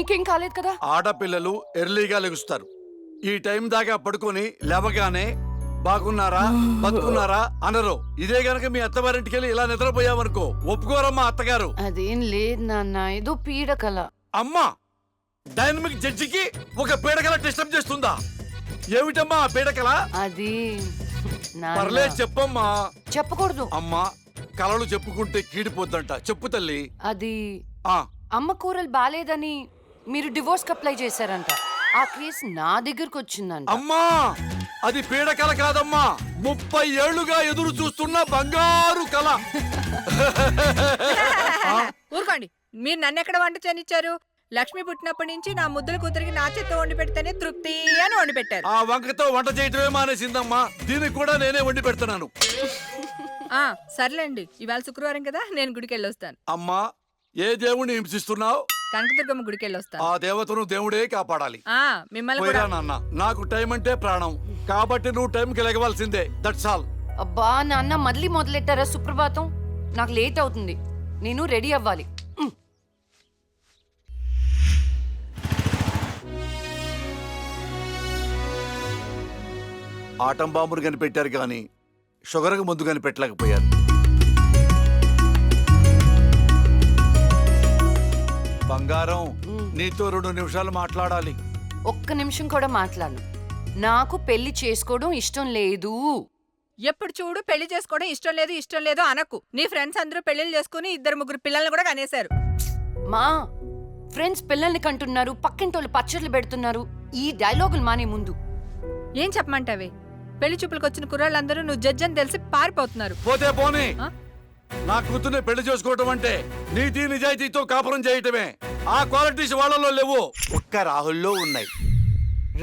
నీకేం కాలేదు కదా? ఆడపిల్లలు ఎర్లీగా లెగుస్తారు. ఈ టైం దాకా పడుకొని లేవగానే బాగున్నారా బతుకున్నారా అనరు. ఇదే గనక మీ అత్తవారింటికి వెళ్ళి ఇలా నిద్రపోయావనుకో ఒప్పుకోరమ్మా అత్తగారు. అదేం లేదు నాన్న, ఏదో పీడకల. అమ్మా, డైనమిక్ జడ్జికి ఒక పీడకల డిస్టర్బ్ చేస్తుందా? ఏమిటమ్మా పీడకల? అది పర్లేదు చెప్పమ్మా. చెప్పకూడదు అమ్మా, కలలు చెప్పుకుంటే కీడిపోద్దంట. చెప్పు తల్లి. అది అమ్మ కూరలు బాలేదని మీరు డివోర్స్ కి అప్లై చేశారంట. ఆ కేసు నా దగ్గరకు వచ్చిందంట. అమ్మా, అది పీడకల కాదమ్మా, 30 ఏళ్లుగా ఎదురు చూస్తున్న బంగారు కళ. ఊరుకోండి, మీరు నన్ను ఎక్కడ వంట చేయనిచ్చారు? లక్ష్మి పుట్టినప్పటి నుంచి నా ముద్దుల కూతురికి నా చేత్తో వండి పెడితేనే తృప్తి అని వండి పెట్టారు. ఆ వంకతో వంట చేయటమే మానేసిందమ్మా. దీనికి కూడా నేనే వండి పెడుతున్నాను. సర్లేండి, ఇవాళ శుక్రవారం కదా, నేను గుడికి వెళ్ళొస్తాను. అమ్మా, ఏ దేవుణ్ణి హింసిస్తున్నావు? కనకదుర్గమ్మ గుడికి వెళ్ళొస్తాను. ఆ దేవతను దేవుడే కాపాడాలి. మిమ్మల్ని పోయిరా నాన్న, నాకు టైం అంటే ప్రాణం కాబట్టి నువ్వు టైంకి లెగవలసిందే. That's all. అబ్బా నాన్న, మళ్ళీ మొదలెట్టారా సుప్రభాతం? నాకు లేట్ అవుతుంది, నేను రెడీ అవ్వాలి. ఆటం బాంబును కనిపెట్టారు కానీ షుగర్కు ముందు కనిపెట్టలేకపోయారు. బంగారం, నీతో 2 నిమిషాలు మాట్లాడాలి. ఒక్క నిమిషం కూడా మాట్లాడను. నాకు పెళ్లి చేసుకోవడం ఇష్టం లేదు. ఎప్పుడు చూడు పెళ్లి చేసుకోవడం ఇష్టం లేదు అనకు. నీ ఫ్రెండ్స్ అందరూ పెళ్లిళ్ళు చేసుకుని 2-3 పిల్లల్ని కూడా కనేశారు. మా ఫ్రెండ్స్ పిల్లల్ని కంటున్నారు, పక్కింటోళ్ళు పచ్చళ్ళు పెడుతున్నారు. ఈ డైలాగులు మానే ముందు ఏం చెప్పమంటావే? పెళ్లి చూపులకు వచ్చిన కుర్రాళ్ళందరూ నువ్వు జడ్జి అని తెలిసి పారిపోతున్నారు. పోతే పోనీ, నా కూతుర్ని పెళ్లి చేసుకోవటం అంటే నీతి నిజాయితీతో కాపురం చేయటమే. ఆ క్వాలిటీస్ వాళ్ళలో లేవు, ఒక్క రాహుల్లో ఉన్నాయి.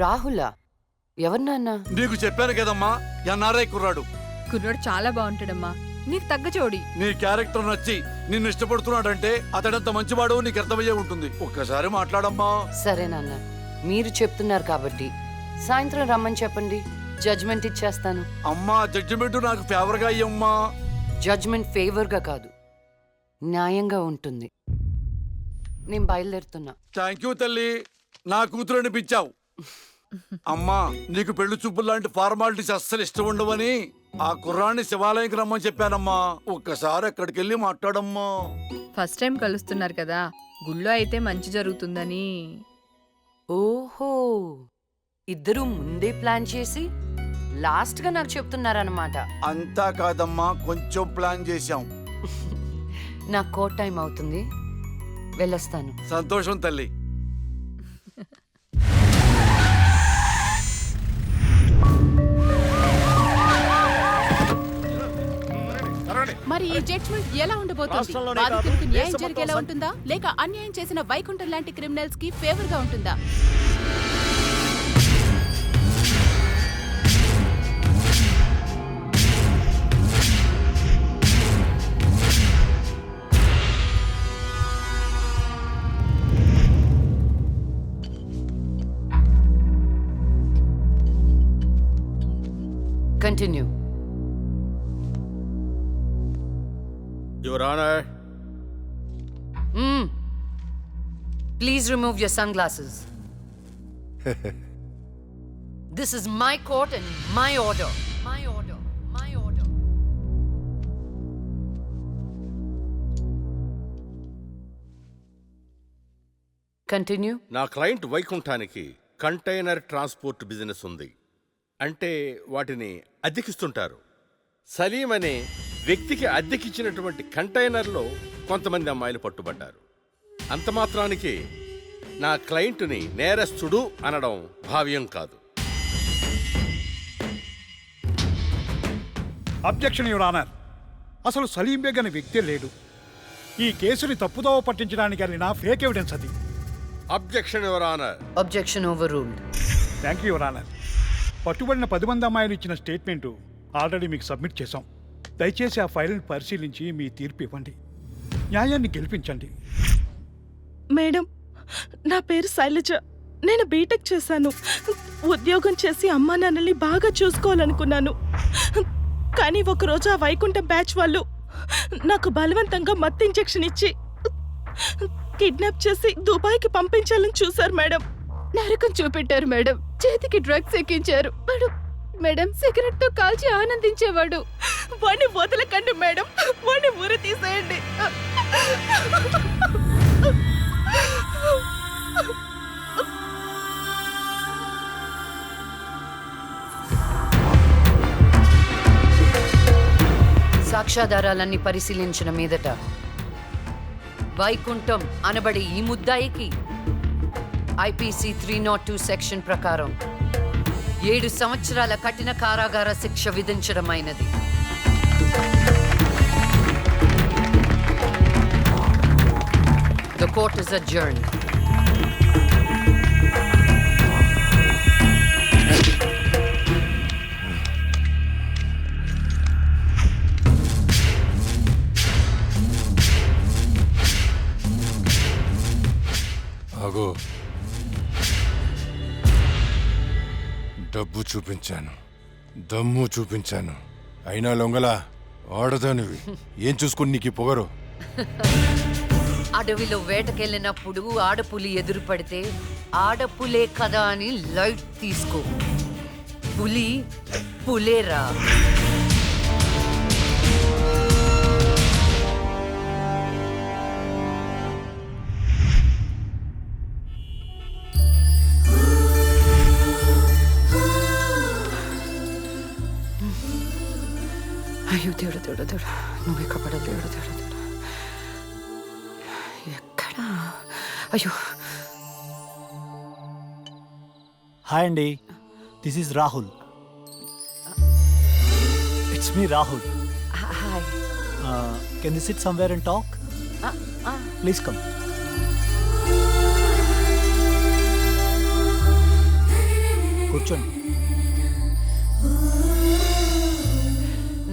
రాహులా? ఎవరు నాన్న? నీకు చెప్పాను కదమ్మా, ఎన్ఆర్ఐ కుర్రాడు. కుర్రాడు చాలా బాగుంటాడమ్మా, నీకు తగ్గ జోడి. నీ క్యారెక్టర్ నచ్చి నిన్ను ఇష్టపడుతున్నాడంటే అతడంత మంచివాడు నీకు అర్థమయ్యే ఉంటుంది. ఒక్కసారి మాట్లాడమ్మా. సరే నాన్న, మీరు చెప్తున్నారు కాబట్టి సాయంత్రం రమ్మని చెప్పండి, జడ్జ్మెంట్ ఇచ్చేస్తాను. అమ్మా, జడ్జిమెంట్ నాకు ఫేవర్ గా అయ్యమ్మా. జడ్జ్మెంట్ ఫేవర్ గా కాదు, న్యాయంగా ఉంటుంది. నేను బయలుదేరుతున్నా. థ్యాంక్ యూ తల్లి, నా కూతురు అనిపించావు. అమ్మా, నీకు పెళ్లి చూపులు లాంటి ఫార్మాలిటీస్ అస్సలు ఇష్టం ఉండవని ఆ కుర్రాన్ని శివాలయంకి రమ్మని చెప్పానమ్మా. ఒక్కసారి అక్కడికి వెళ్ళి మాట్లాడమ్మా. ఫస్ట్ టైం కలుస్తున్నారు కదా, గుళ్ళో అయితే మంచి జరుగుతుందని. ఓహో, ఇద్దరు ముందే ప్లాన్ చేసి లాస్ట్ గా నాకు చెప్తున్నారన్నమాట. అంతా కాదమ్మా, కొంచెం ప్లాన్ చేశాం. నాకు కోట్ టైం అవుతుంది, వెళ్ళొస్తాను. సంతోషం తల్లి. మరి ఈ జడ్జ్మెంట్ ఎలా ఉండబోతుంది? బాధితులకు న్యాయం జరిగేలా ఉంటుందా, లేక అన్యాయం చేసిన వైకుంఠం లాంటి క్రిమినల్స్ కి ఫేవర్ గా ఉంటుందా? Continue. Your Honor. Please remove your sunglasses. This is my court and my order. My order. My order. Continue. నా క్లయింట్ వైకుంఠానికి కంటైనర్ ట్రాన్స్పోర్ట్ బిజినెస్ ఉంది. అంటే వాటిని అద్దెకిస్తుంటారు. సలీం అనే వ్యక్తికి అద్దెకిచ్చినటువంటి కంటైనర్లో కొంతమంది అమ్మాయిలు పట్టుబడ్డారు. అంత మాత్రానికి నా క్లయింట్ని నేరస్తుడు అనడం భావ్యం కాదు. Objection your honour. అసలు సలీం బేగ్ అనే వ్యక్తే లేడు. ఈ కేసుని తప్పుదోవ పట్టించడానికి వెళ్ళిన ఫేక్ ఎవిడెన్స్ అది. Objection your honour. Objection overruled. Thank you your honour. పట్టుబడిన 10 మంది అమ్మాయిలు ఇచ్చిన స్టేట్మెంటు ఆల్రెడీ మీకు సబ్మిట్ చేశాం. దయచేసి ఆ ఫైల్ని పరిశీలించి మీ తీర్పు ఇవ్వండి. న్యాయాన్ని గెలిపించండి. మేడం, నా పేరు శైలజ. నేను బీటెక్ చేశాను. ఉద్యోగం చేసి అమ్మా నాన్నల్ని బాగా చూసుకోవాలనుకున్నాను. కానీ ఒకరోజు ఆ వైకుంఠం బ్యాచ్ వాళ్ళు నాకు బలవంతంగా మత్తు ఇంజెక్షన్ ఇచ్చి కిడ్నాప్ చేసి దుబాయ్కి పంపించాలని చూశారు మేడం. నరకం చూపెట్టారు మేడం. చేతికి డ్రగ్స్ ఎక్కించారు మేడం. మేడం సిగరెట్ తో కాల్చి ఆనందించేవాడు. వాడిని వదలకండి మేడం, వాడిని ఉరి తీసేయండి. సాక్ష్యాధారాలన్నీ పరిశీలించిన మీదట వైకుంఠం అనబడే ఈ ముద్దాయికి ఐపీసీ 302 సెక్షన్ ప్రకారం 7 సంవత్సరాల కఠిన కారాగార శిక్ష విధించడమైనది. The court is adjourned. ఆగో, డబ్బు చూపించాను, దమ్ము చూపించాను, అయినా లొంగలా ఆడదానివి. ఏం చూసుకుని నీకు ఈ పొగరు? అడవిలో వేటకెళ్ళినప్పుడు ఆడపులి ఎదురు పడితే ఆడపులే కదా అని లైట్ తీసుకో. పులి పులేరా. అయ్యో దేవుడు దేవుడు దేవుడు, నువ్వే కాపాడ దేవుడు దేవుడు దేవుడు. ఎక్కడా? అయ్యో. హాయ్ అండి, this is Rahul. It's me Rahul. Hi. Can you SIT somewhere and talk? Please come. కూర్చోండి.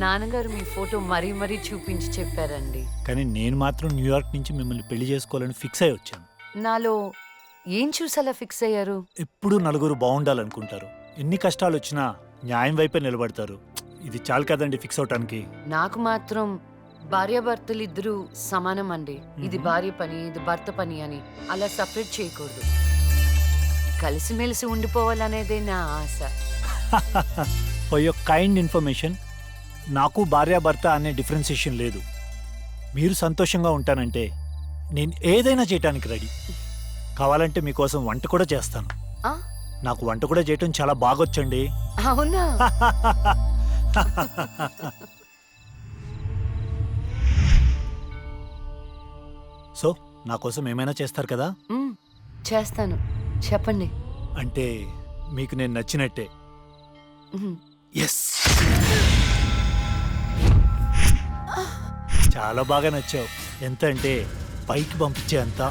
నాన్నగారు మీ ఫోటో మరీ మరీ చూపించి చెప్పారండి. కానీ నేను మాత్రం న్యూయార్క్ నుంచి మిమ్మల్ని పెళ్లి చేసుకోవాలని ఫిక్స్ అయి వచ్చాను. నాలో ఏం చూసేలా ఫిక్స్ అయ్యారు? ఎప్పుడూ నలుగురు బాగుండాలనుకుంటారు. ఎన్ని కష్టాలు వచ్చినా న్యాయం వైపే నిలబడతారు. ఇది చాలు కదండి ఫిక్స్ అవటానికి. నాకు మాత్రం భార్యాభర్తలు ఇద్దరు సమానం అండి. ఇది భార్య పని, ఇది భర్త పని అని అలా సపరేట్ చేయకూడదు. కలిసిమెలిసి ఉండిపోవాలనేదే నా ఆశ. ఫర్ యువర్ కైండ్ ఇన్ఫర్మేషన్, నాకు భార్యాభర్త అనే డిఫరెన్సియేషన్ లేదు. మీరు సంతోషంగా ఉంటానంటే నేను ఏదైనా చేయటానికి రెడీ. కావాలంటే మీకోసం వంట కూడా చేస్తాను. ఆ? నాకు వంట కూడా చేయటం చాలా బాగొచ్చండి. అవునా? సో నా కోసం ఏమైనా చేస్తారు కదా? చేస్తాను, చెప్పండి. అంటే మీకు నేను నచ్చినట్టే. ఎస్, చాలా బాగా నచ్చావు. ఎంత అంటే పైకి పంపించే అంత.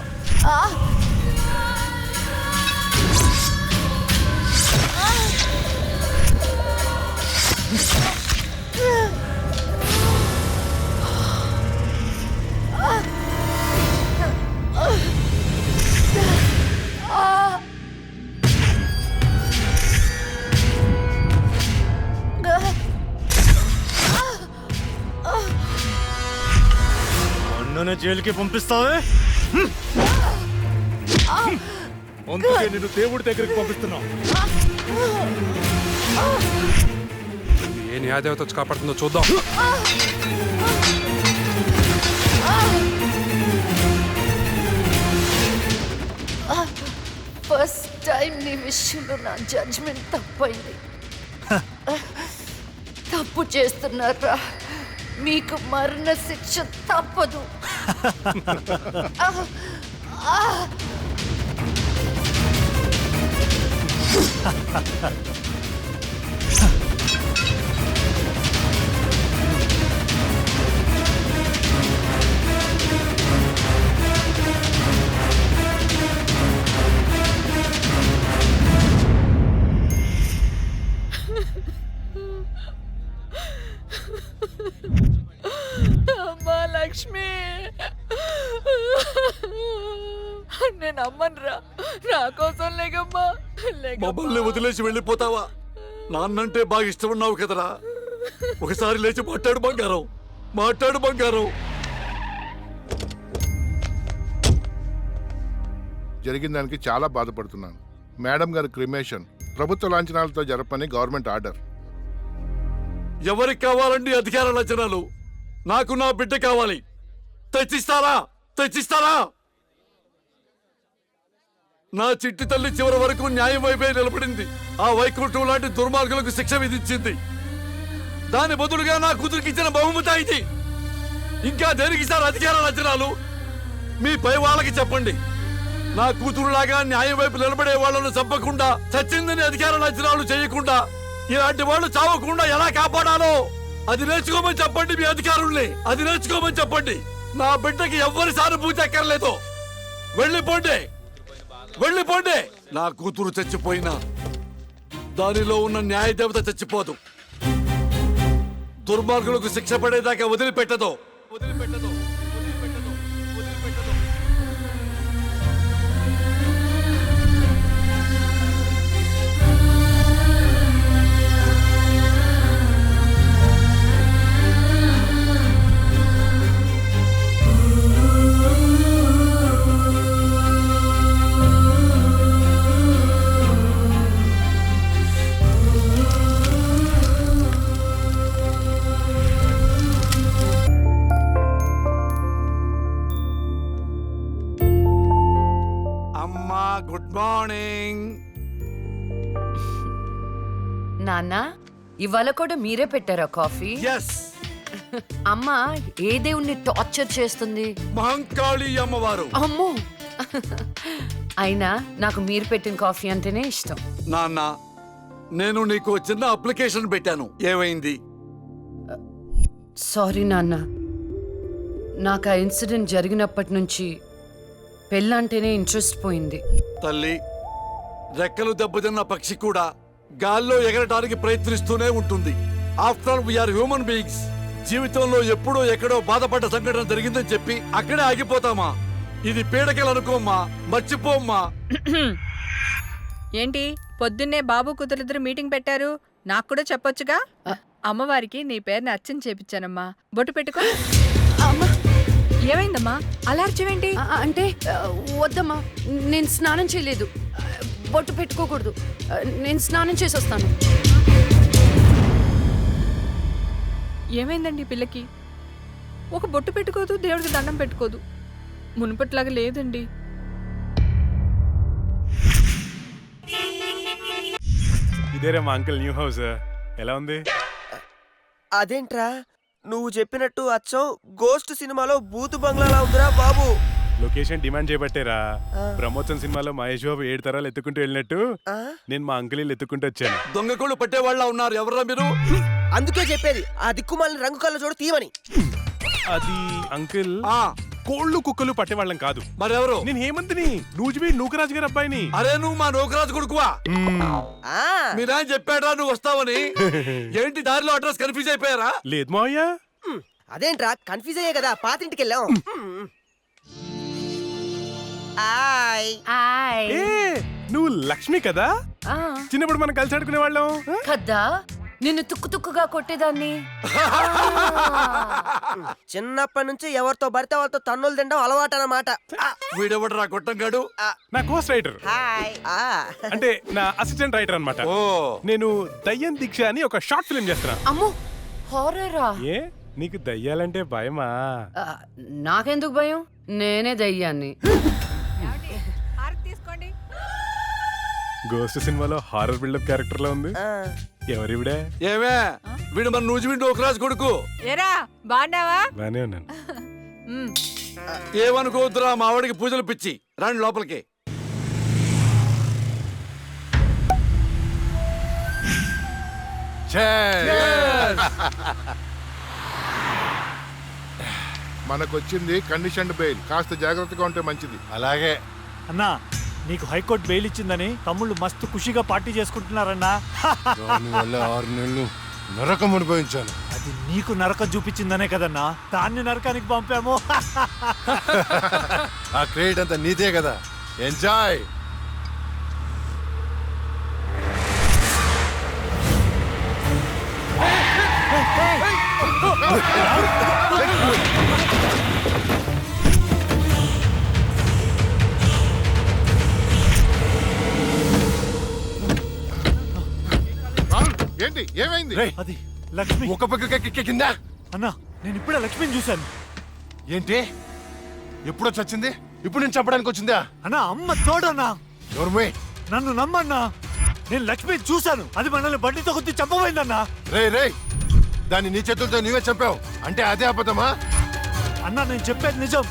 అన్నను జైలుకి పంపిస్తావే? అందుకే నేను దేవుడి దగ్గరికి పంపిస్తున్నావు. ఏ న్యాయదేవత వచ్చి కాపాడుతుందో చూద్దాం. ఫస్ట్ టైం నీ విషయంలో నా జడ్జ్మెంట్ తప్పైంది. తప్పు చేస్తున్నారా? మీకు మరణ శిక్ష తప్పదు. అమ్మా లక్ష్మి, నేను అమ్మనురా. నా కోసం లేకమ్మా. మమ్మల్ని వదిలేసి వెళ్ళిపోతావా? నాన్నంటే బాగా ఇష్టం ఉన్నావు కదరా. ఒకసారి లేచి మాట్లాడు బంగారం, మాట్లాడు బంగారం. జరిగిన దానికి చాలా బాధపడుతున్నాను. మేడం గారి క్రిమేషన్ ప్రభుత్వ లాంఛనాలతో జరపని గవర్నమెంట్ ఆర్డర్. ఎవరికి కావాలండి అధికార లక్షణాలు? నాకు నా బిడ్డ కావాలి. తెచ్చిస్తారా? తెచ్చిస్తారా? నా చిట్టి తల్లి చివరి వరకు న్యాయం వైపే నిలబడింది. ఆ వైకుంఠం లాంటి దుర్మార్గులకు శిక్ష విధించింది. దాని బదులుగా నా కూతురికి ఇచ్చిన బహుమతి ఇది. ఇంకా దేనికి సార్ అధికార లక్షణాలు? మీ పై వాళ్ళకి చెప్పండి. నా కూతురులాగా న్యాయం వైపు నిలబడే వాళ్ళను చంపకుండా, చచ్చిందని అధికార లక్షణాలు చేయకుండా, ఇలాంటి వాళ్ళు చావకుండా ఎలా కాపాడాలో అది నేర్చుకోమని చెప్పండి. మీ అధికారుల్ని అది నేర్చుకోమని చెప్పండి. నా బిడ్డకి ఎవ్వరి సానుభూతి ఎక్కర్లేదు. వెళ్ళిపోండి, వెళ్ళిపోండి. నా కూతురు చచ్చిపోయినా దానిలో ఉన్న న్యాయ దేవత చచ్చిపోదు. దుర్మార్గులకు శిక్ష పడేదాకా వదిలిపెట్టదు. వదిలిపెట్టదు. వదిలిపెట్టదు. వదిలిపెట్టదు. అమ్మా, గుడ్ మార్నింగ్. నాన్న, ఇవాళ కూడా మీరే పెట్టారా కాఫీ? ఎస్. అమ్మా ఏ దేవుణ్ణి టార్చర్ చేస్తుంది? మహంకాళి అమ్మవారు. అమ్మో. అయినా నాకు మీరు పెట్టిన కాఫీ అంటేనే ఇష్టం. నాన్న, నేను నీకు చిన్న అప్లికేషన్ పెట్టాను. ఏమైంది? సారీ నాన్న, నాకు ఆ ఇన్సిడెంట్ జరిగినప్పటి నుంచి పెళ్ళంటేనే ఇంట్రెస్ట్ పోయింది. తల్లి, రెక్కలు దెబ్బతిన్న పక్షి కూడా గాల్లో ఎగరడానికి ప్రయత్నిస్తూనే ఉంటుంది. After all we are human beings. జీవితంలో ఎప్పుడో ఎక్కడో బాధపడ్డ సంఘటన జరిగిందని చెప్పి అక్కడే ఆగిపోతామా? ఇది పీడకలు అనుకోమ్మా, మర్చిపోమ్మా. ఏంటి పొద్దున్నే బాబు కూతురిద్దరు మీటింగ్ పెట్టారు? నాకు కూడా చెప్పొచ్చుగా. అమ్మవారికి నీ పేరుని అర్చన చేపించానమ్మా. బొట్టు పెట్టుకో. ఏమైందమ్మా అలా అర్చవేంటి? అంటే వద్దమ్మా, నేను స్నానం చేయలేదు. బొట్టు పెట్టుకోకూడదు. నేను స్నానం చేసి వస్తాను. ఏమైందండి పిల్లకి? ఒక బొట్టు పెట్టుకోదు, దేవుడికి దండం పెట్టుకోదు. మునుపట్లాగా లేదండి. ఇదేరా మా అంకుల్ న్యూ హౌస్. ఎలా ఉంది? అదేంట్రా నువ్వు చెప్పినట్టు అచ్చం గోస్ట్ సినిమాలో బూతు బంగ్లాలా ఉందిరా బాబు. లొకేషన్ డిమాండ్ చేయబట్టేరా. బ్రహ్మోత్సవం సినిమాలో మహేష్ బాబు 7 తరాలు ఎత్తుకుంటూ వెళ్ళినట్టు నేను మా అంకుల్ ఎత్తుకుంటూ వచ్చాను. దొంగకోళ్ళు పట్టే వాళ్ళ ఉన్నారు. ఎవరా మీరు? అందుకే చెప్పేది ఆ దిక్కుమాలిన రంగు కళ్ళ చూడ తీయమని. అది అంకుల్, కోళ్ళు కుక్కలు పట్టేవాళ్ళం కాదు. మరెవరు? నేను హేమంత్ని, నూజిబీ నూకరాజు గారి అబ్బాయిని. అరే, నువ్వు మా నూకరాజు కొడుకువా? మీరా చెప్పాడా నువ్వు వస్తావని? ఏంటి దారిలో అడ్రస్ కన్ఫ్యూజ్ అయిపోయారా? లేదు మావయ్య. అదేంట్రా కన్ఫ్యూజ్ అయ్యే కదా పాతింటికి వెళ్ళాం. నువ్వు లక్ష్మి కదా? చిన్నప్పుడు మనం కలిసి ఆడుకునే వాళ్ళం కదా. నిన్ను తుక్కు తుక్కుగా కొట్టేదాన్ని. చిన్నప్పటి నుంచి ఎవరితో పడితే వాళ్ళతో తన్నులు తినడం అలవాటు అన్నమాట. వీడెవడరా గొట్టంగాడు? నా కోస్ట్ రైటర్, అంటే నా అసిస్టెంట్ రైటర్ అన్నమాట. నేను దయ్యం దీక్ష అని ఒక షార్ట్ ఫిల్మ్ చేస్తున్నా. అమ్మో, హారరా? ఏ నీకు దయ్యాలంటే భయమా? నాకెందుకు భయం? నేనే దయ్యాన్ని. గోస్ట్ సినిమాలో హారర్ బిల్డప్ క్యారెక్టర్ లో ఉంది. ఎవరివిడే? ఏమే, వీడు మన నూజిబీ నూకరాజు కొడుకు. ఏరా బాగున్నావా? బానే ఉన్నాను. ఏమనుకోవద్దురా, మా వాడికి పూజలు పిచ్చి. రండి లోపలికి. మనకొచ్చింది కండిషన్డ్ బెయిల్. కాస్త జాగ్రత్తగా ఉంటే మంచిది. అలాగే అన్నా, నీకు హైకోర్టు బెయిల్ ఇచ్చిందని తమ్ముళ్ళు మస్తు ఖుషిగా పార్టీ చేసుకుంటున్నారన్నా. దానివల్ల 6 నెలలు నరకం అనుభవించాను. అది నీకు నరకం చూపించిందనే కదన్నా దాన్ని నరకానికి పంపాము. ఆ క్రెడిట్ అంతా నీదే కదా. ఎంజాయ్. ఏంటి ఏమైంది? అది లక్ష్మి ఒక పక్క కింద. అన్నా నేను ఇప్పుడే లక్ష్మిని చూశాను. ఏంటి ఎప్పుడో చచ్చింది? ఇప్పుడు నేను చెప్పడానికి వచ్చిందా? అన్నా అమ్మ తోడన్నా. ఎవరు? నన్ను నమ్మన్నా, నేను లక్ష్మిని చూశాను. అది మనల్ని బండితో కొద్ది చంపబోయిందన్నా. రే దాన్ని నీ చేతులతో నీవే చంపావు అంటే అదే అబద్ధమా? అన్నా నేను చెప్పేది నిజం,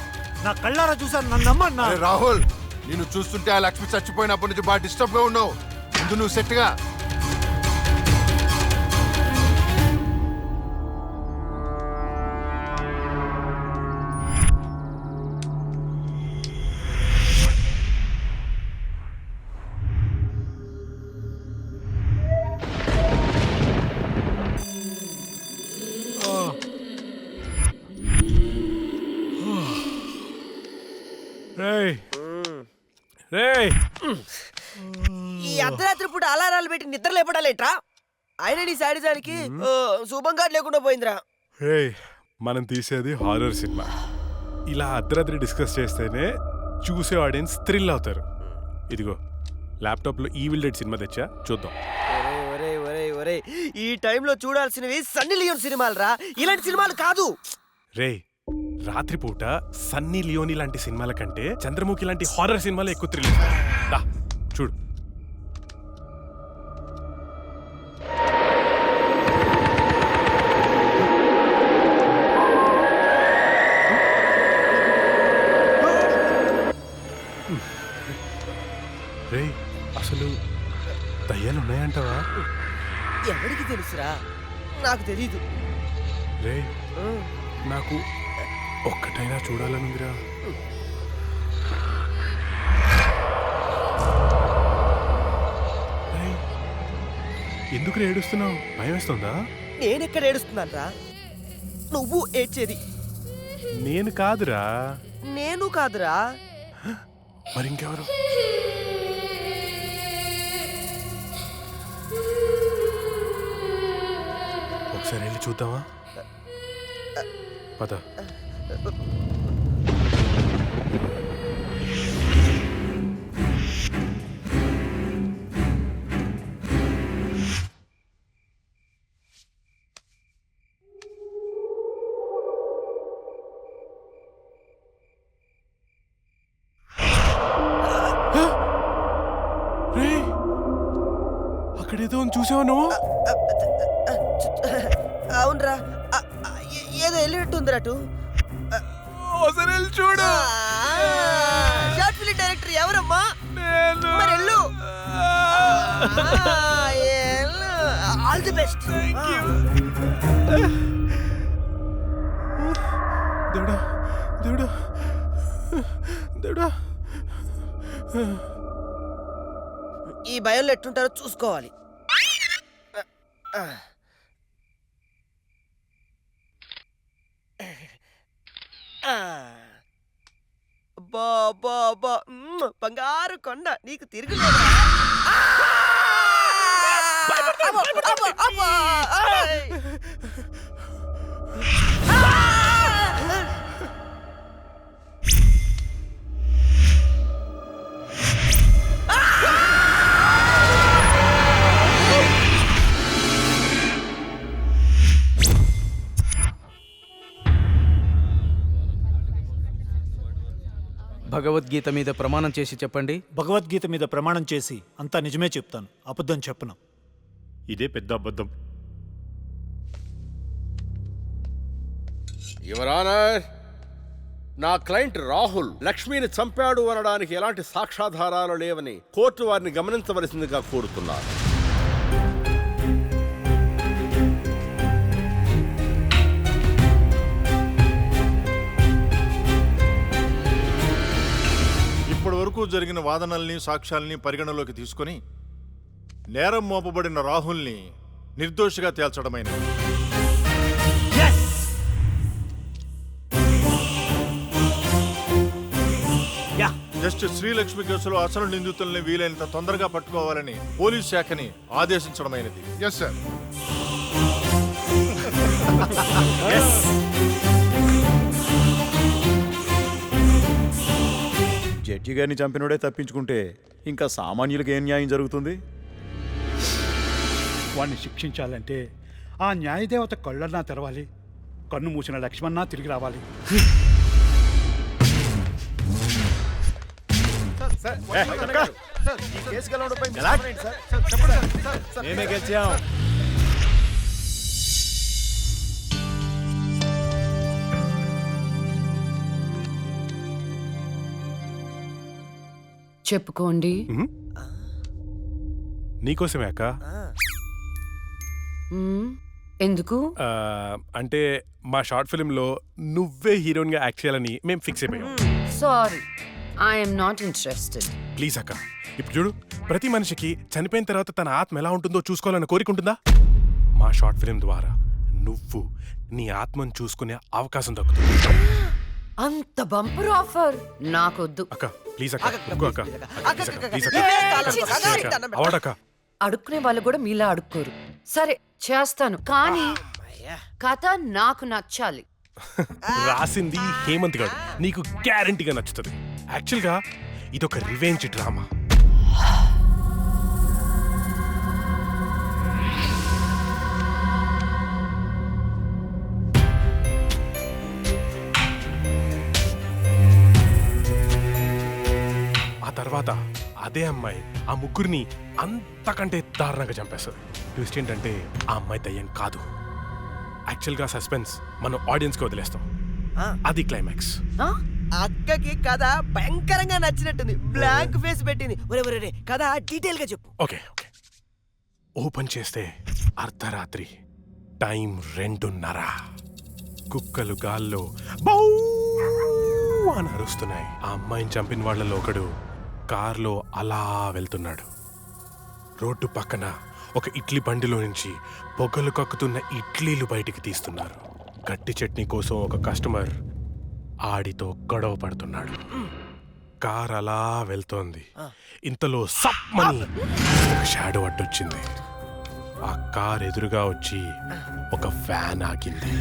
నా కళ్ళారా చూశాను, నన్ను నమ్మన్నా. రాహుల్, నేను చూస్తుంటే ఆ లక్ష్మి చచ్చిపోయినప్పటి నుంచి బాగా డిస్టర్బ్ గా ఉన్నావు. ముందు నువ్వు సెట్ గా. ఈ అర్ధరాత్రి పూట అలారాలు పెట్టి నిద్ర లేపడాలేట్రా? ఆయన నీ శాడిజానికి శుభంగా లేకుండా పోయిందిరా. మనం తీసేది హారర్ సినిమా. ఇలా అర్ధరాత్రి డిస్కస్ చేస్తేనే చూసే ఆడియన్స్ థ్రిల్ అవుతారు. ఇదిగో ల్యాప్టాప్ లో ఈవిల్ డెడ్ సినిమా తెచ్చా, చూద్దాం. ఒరే ఈ టైంలో చూడాల్సినవి సన్నీ లియోన్ సినిమాలు రా, ఇలాంటి సినిమాలు కాదు. రే రాత్రిపూట సన్నీ లియోని లాంటి సినిమాల కంటే చంద్రముఖి లాంటి హారర్ సినిమాలు ఎక్కువ థ్రిల్ దా చూడు. రే అసలు దయ్యాలు ఉన్నాయంటావా? ఎవరికి తెలుసురా? నాకు తెలీదు. రే నాకు ఒక్కటైనా చూడాలనుందిరా. ఎందుకు ఏడుస్తున్నావు? భయం వేస్తుందా? నేనెక్కడ ఏడుస్తున్నాను రా? నువ్వు ఏడ్చేది. నేను కాదురా. నేను కాదురా. మరి ఇంకెవరు? ఒకసారి వెళ్ళి చూద్దామా? పద. అక్కడేదో చూసావా నువ్వు? అవునరా, ఏదో వెళ్ళినట్టుందిరా. అటు చూడు. షార్ట్ ఫిల్మ్ డైరెక్టర్ ఎవరమ్మా? మరి వెళ్ళు. All the best. దేవుడా దేవుడా దేవుడా. ఈ భయంలో ఎట్టుంటారో చూసుకోవాలి. బంగారు కొండ నీకు తిరిగి భగవద్గీత మీద ప్రమాణం చేసి చెప్పండి. భగవద్గీత మీద ప్రమాణం చేసి అంతా నిజమే చెప్తాను, అబద్ధం చెప్పను. ఇదే పెద్ద అబద్ధం. యువర్ ఆనర్, నా క్లయింట్ రాహుల్ లక్ష్మిని చంపాడు అనడానికి ఎలాంటి సాక్ష్యాధారాలు లేవని కోర్టు వారిని గమనించవలసిందిగా కోరుతున్నారు. ఇప్పటి వరకు జరిగిన వాదనల్ని సాక్ష్యాల్ని పరిగణలోకి తీసుకుని నేరం మోపబడిన రాహుల్ని నిర్దోషిగా తేల్చడమైనది. జస్టిస్ శ్రీలక్ష్మి కేసులో అసలు నిందితుల్ని వీలైనంత తొందరగా పట్టుకోవాలని పోలీస్ శాఖని ఆదేశించడమైనది. Yes sir. జడ్జి గారిని చంపినోడే తప్పించుకుంటే ఇంకా సామాన్యులకు ఏం న్యాయం జరుగుతుంది? వాడిని శిక్షించాలంటే ఆ న్యాయదేవత కళ్ళన్నా తెరవాలి, కన్ను మూసిన లక్ష్మణ తిరిగి రావాలి. నేనే గెలిచాం. చెప్పుకోండి. నీకోసమే అక్క. ఎందుకు? అంటే మా షార్ట్ ఫిల్మ్లో నువ్వే హీరోయిన్గా యాక్ట్ చేయాలని మేము ఫిక్స్ అయిపోయాం. Sorry, I'm not interested. Please అక్క, ఇప్పుడు చూడు, ప్రతి మనిషికి చనిపోయిన తర్వాత తన ఆత్మ ఎలా ఉంటుందో చూసుకోవాలన్న కోరిక ఉంటుందా? మా షార్ట్ ఫిల్మ్ ద్వారా నువ్వు నీ ఆత్మను చూసుకునే అవకాశం దక్కుతుంది. అంత బంపర్ ఆఫర్ నాకొద్దు. అక్క ప్లీజ్ అక్క, ఒక్క అక్క, ప్లీజ్ అక్క, అవడక్క. అడుక్కునే వాళ్ళు కూడా మీలా అడుక్కోరు. సరే చేస్తాను, కానీ కథ నాకు నచ్చాలి. రాసింది హేమంత్ గారు, నీకు గ్యారంటీగా నచ్చుతుంది. యాక్చువల్గా ఇదొక రివెంజ్ డ్రామా. ఆ తర్వాత అదే అమ్మాయి ఆ ముగ్గురిని అంతకంటే దారుణంగా చంపేస్తుంది. ట్విస్ట్ ఏంటంటే ఆ అమ్మాయి దయ్యం కాదు. యాక్చువల్గా సస్పెన్స్ మనం ఆడియన్స్కి వదిలేస్తాం. అది క్లైమాక్స్. అక్కకి కథ భయంకరంగా నచ్చినట్టుంది. బ్లాంక్ ఫేస్ పెట్టింది. ఒరే కథ డీటెయిల్ గా చెప్పు. ఓకే ఓపెన్ చేస్తే అర్ధరాత్రి, టైం 2:30. కుక్కలు గాల్లో బౌ అని అరుస్తున్నాయి. ఆ అమ్మాయిని చంపిన వాళ్ళలో ఒకడు కార్లో అలా వెళ్తున్నాడు. రోడ్డు పక్కన ఒక ఇడ్లీ బండిలో నుంచి పొగలు కక్కుతున్న ఇడ్లీలు బయటికి తీస్తున్నారు. గట్టి చట్నీ కోసం ఒక కస్టమర్ ఆడితో గొడవ పడుతున్నాడు. కార్ అలా వెళ్తోంది. ఇంతలో సప్మని ఒక షాడో అడ్డొచ్చింది. ఆ కార్ ఎదురుగా వచ్చి ఒక ఫ్యాన్ ఆగింది.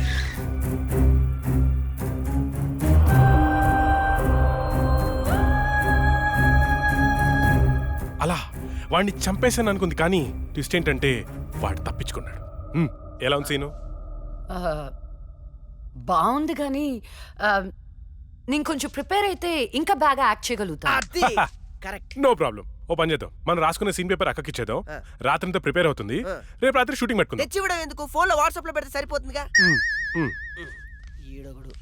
అలా వాడిని చంపేశాను అనుకుంది, కానీ ట్విస్ట్ ఏంటంటే వాడు తప్పించుకున్నాడు. ఎలా ఉంది సీను? బాగుంది, కానీ నేను కొంచెం ప్రిపేర్ అయితే ఇంకా బాగా యాక్ట్ చేయగలుగుతా. No problem. ఓ పని చేద్దాం, మనం రాసుకున్న సీన్ పేపర్ అక్కకి ఇచ్చేద్దాం. రాత్రంతా ప్రిపేర్ అవుతుంది. రేపు రాత్రి షూటింగ్ పెట్టుకుందాం. తెచ్చి కూడా ఎందుకు, ఫోన్ లో వాట్సాప్ లో పెడితే సరిపోతుందిగా. ఈడొకడు.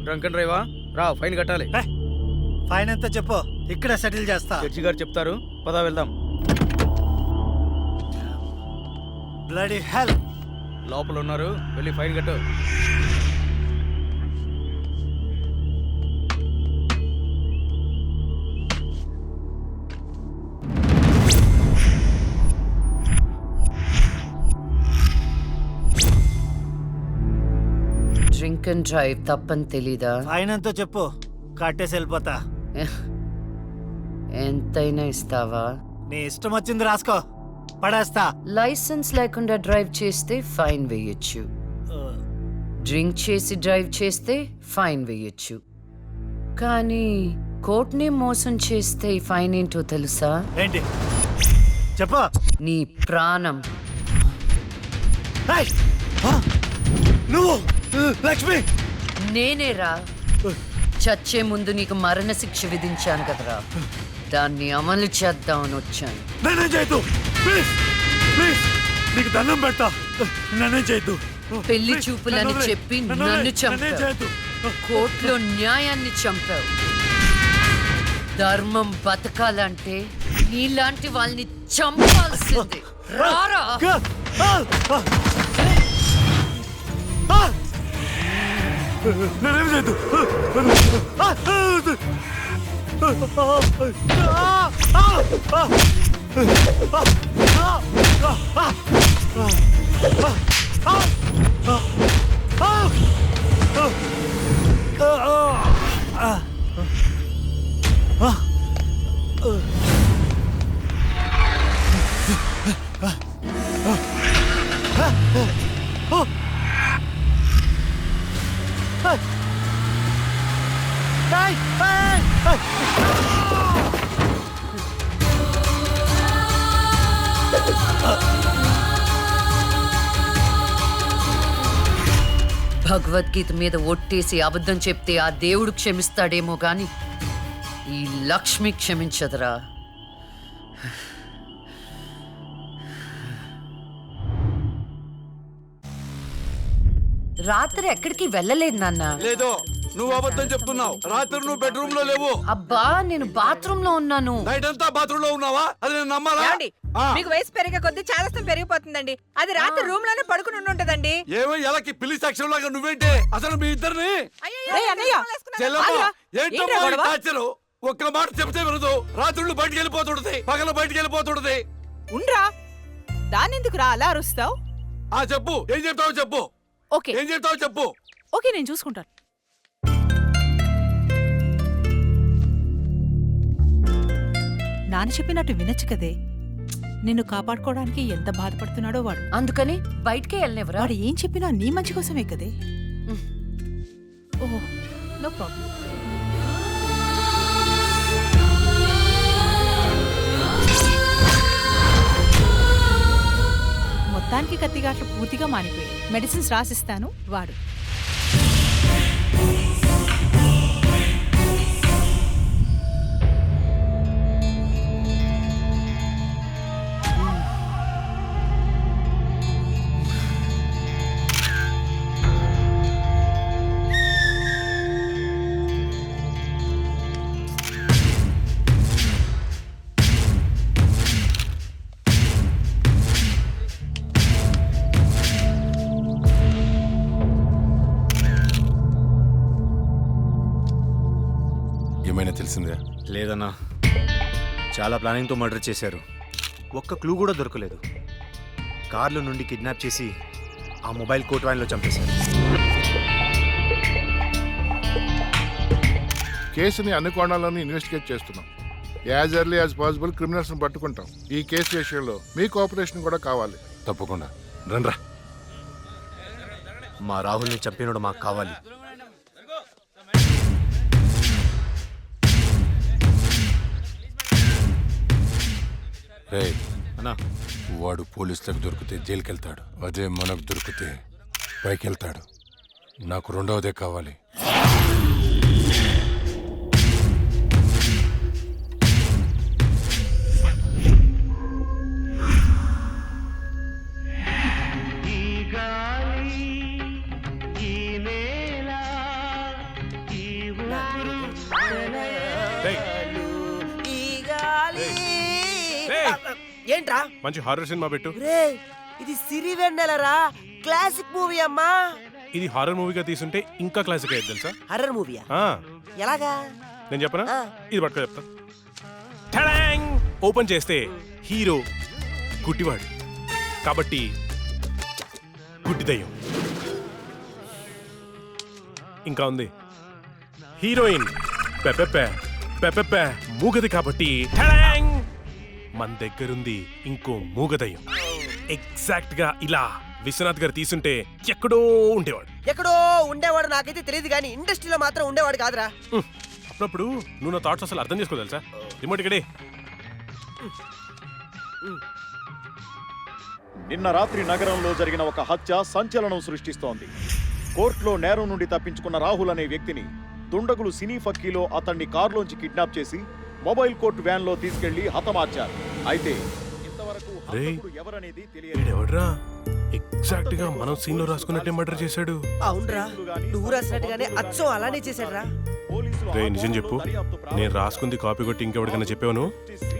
Drunk and డ్రైవా? రా, ఫైన్ కట్టాలి. ఫైన్ ఎంత చెప్పు, ఇక్కడ సెటిల్ చేస్తా. జడ్జి గారు చెప్తారు, పదా వెళ్దాం. బ్లడీ హెల్, లోపల ఉన్నారు, వెళ్ళి ఫైన్ కట్టు. డ్రింక్ అండ్ డ్రైవ్ తప్పని తెలీదా? ఫైన్ ఎంతో చెప్పు, కట్టేసి వెళ్ళిపోతా. ఎంతైనా ఇస్తావా? నీ ఇష్టం వచ్చింది రాసుకో, పడేస్తా. లైసెన్స్ లేకుండా డ్రైవ్ చేస్తే ఫైన్ వేయొచ్చు, డ్రింక్ చేసి డ్రైవ్ చేస్తే ఫైన్ వేయొచ్చు, కానీ కోర్టుని మోసం చేస్తే ఫైన్ ఏంటో తెలుసా? ఏంటి చెప్పు. నీ ప్రాణం. నువ్వు లక్ష్మి? నేనేరా, చచ్చే ముందు నీకు మరణ శిక్ష విధించాను కదరా, దాన్ని అమలు చేద్దామని వచ్చాను. నన్నేం చేయొద్దు ప్లీజ్, ప్లీజ్ నీకు దండం పెడతా, నన్నేం చేయొద్దు. పెళ్లి చూపులని చెప్పి నన్ను చంపావు, కోర్టులో న్యాయాన్ని చంపావు. ధర్మం బతకాలంటే నీలాంటి వాళ్ళని చంపాల్సిందే. రారా. నన్నేం చేయొద్దు. భగవద్గీత మీద ఒట్టేసి అబద్ధం చెప్తే ఆ దేవుడు క్షమిస్తాడేమో గాని ఈ లక్ష్మి క్షమించదురా. రాత్రి ఎక్కడికి వెళ్ళలేదు నాన్న. లేదో నువ్వు అబద్ధం చెప్తున్నావు. రాత్రి నువ్వు బెడ్రూమ్ లో లేవు. అబ్బా నేను బాత్రూమ్ లో ఉన్నాను. నైట్ అంతా బాత్రూమ్ లో ఉన్నావా? అది నేను నమ్మాలా? మీకు వయసు పెరిగే కొద్దీ చాదస్తం పెరిగిపోతుందండి. అది రాత్రి రూమ్ లోనే పడుకుని ఉంటదండి. ఏమో ఎలాకి పిల్లి సాక్ష్యం లాగా నువ్వేంటి అసలు మీ ఇద్దరిని ఏంటో ఒక్క మాట చెప్తే వినదు. రాత్రులు బయటికి వెళ్ళిపోతుంటది, పగలు బయటికి వెళ్ళిపోతుంటది. ఉండ్రా దానెందుకు రా అలా అరుస్తావు? చెప్పు, ఏం చెప్తావు చెప్పు. ఓకే ఏం చెప్తావు చెప్పు. ఓకే నేను చూసుకుంటాను. నాన్న చెప్పినట్టు వినొచ్చు కదే. నిన్ను కాపాడుకోవడానికి ఎంత బాధపడుతున్నాడో వాడు. అందుకని బయటికే వెళ్ళనివ్వరా? వాడు ఏం చెప్పినా నీ మంచి కోసమే కదే. ఓహ్ నో ప్రాబ్లం. మొత్తానికి కత్తిగాట్లు పూర్తిగా మానిపోయాయి. మెడిసిన్స్ రాసిస్తాను వాడు. ఏమైనా తెలిసిందే? లేదన్నా, చాలా ప్లానింగ్తో మర్డర్ చేశారు. ఒక్క క్లూ కూడా దొరకలేదు. కార్లో నుండి కిడ్నాప్ చేసి ఆ మొబైల్ కోట్ వ్యాన్లో చంపేశారు. కేసుని అన్ని కోణాలను ఇన్వెస్టిగేట్ చేస్తున్నాం. యాజ్ ఎర్లీ యాజ్ పాసిబుల్ క్రిమినల్స్ని పట్టుకుంటాం. ఈ కేసు విషయంలో మీ కోఆపరేషన్ కూడా కావాలి. తప్పకుండా రండ్రా. మా రాహుల్ని చంపినోడు మాకు కావాలి. అన్నా, వాడు పోలీసులకు దొరికితే జైలుకి వెళ్తాడు. అదే మనకు దొరికితే పైకి వెళ్తాడు. నాకు రెండవదే కావాలి. ఏంట్రా మంచి హారర్ సినిమా పెట్టు. ఇది సిరి వెన్నెలరా, క్లాసిక్ మూవీ అమ్మా. ఇది హారర్ మూవీగా తీసుంటే ఇంకా క్లాసిక్ అయ్యేది తెలుసా? హర్రర్ మూవీయా? ఎలాగా నేను చెప్పనా? ఇది పట్టుకో చెప్తా. ఓపెన్ చేస్తే హీరో గుడ్డివాడు కాబట్టి గుడ్డి దయ్యం. ఇంకా ఉంది హీరోయిన్ పెపెపె మూగది కాబట్టి మన దగ్గరుంది ఇంకో మూగదయ్యం. ఎగ్జాక్ట్ గా ఇలా విశ్వనాథ్ గారు తీసుంటే ఎక్కడో ఉండేవాడు. నాకైతే తెలియదు కానీ ఇండస్ట్రీలో మాత్రం ఉండేవాడు కాదురా. అప్పుడప్పుడు నువ్వు నా థాట్స్ అసలు అర్థం చేసుకో తెలుసా? రిమోట్ ఇక్కడే. నిన్న రాత్రి నగరంలో జరిగిన ఒక హత్య సంచలనం సృష్టిస్తోంది. కోర్టులో నేరం నుండి తప్పించుకున్న రాహుల్ అనే వ్యక్తిని దుండగులు సినీ ఫక్కీలో అతన్ని కారులోంచి కిడ్నాప్ చేసి మొబైల్ కోర్టు వ్యాన్ లో తీసుకెళ్లి హతమార్చారు. అయితే ఇంతవరకు ఎవరనేది తెలియదు. ఎగ్జాక్ట్ గా మనం సీన్ లో రాసుకున్నట్టే మర్డర్ చేశాడు. అవునరా, నువ్వు రాసినట్టుగానే అచ్చం అలానే చేశాడురా. రే నిజం చెప్పు, నేను రాసుకుంది కాపీ కొట్టి ఇంకెవరికైనా చెప్పాను?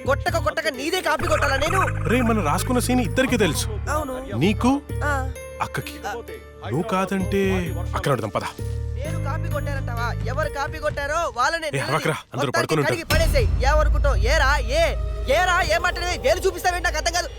కొట్టక నీదే కాపీ కొట్టాలా నేను? రే మనం రాసుకున్న సీన్ ఇద్దరికి తెలుసు. అవును, నీకు అక్కకి. నువ్వు కాదంటే అక్కడ అడదాం పద. నేను కాపీ కొట్టారంటావా? ఎవరు కాపీ కొట్టారో వాళ్ళనే అందరూ పడుకుని ఉంటారు. పడేసాయి. ఏమనుకుంటావు? ఏరా ఏమంటే వేలు చూపిస్తావేంటి? నాకు అర్థం కాదు.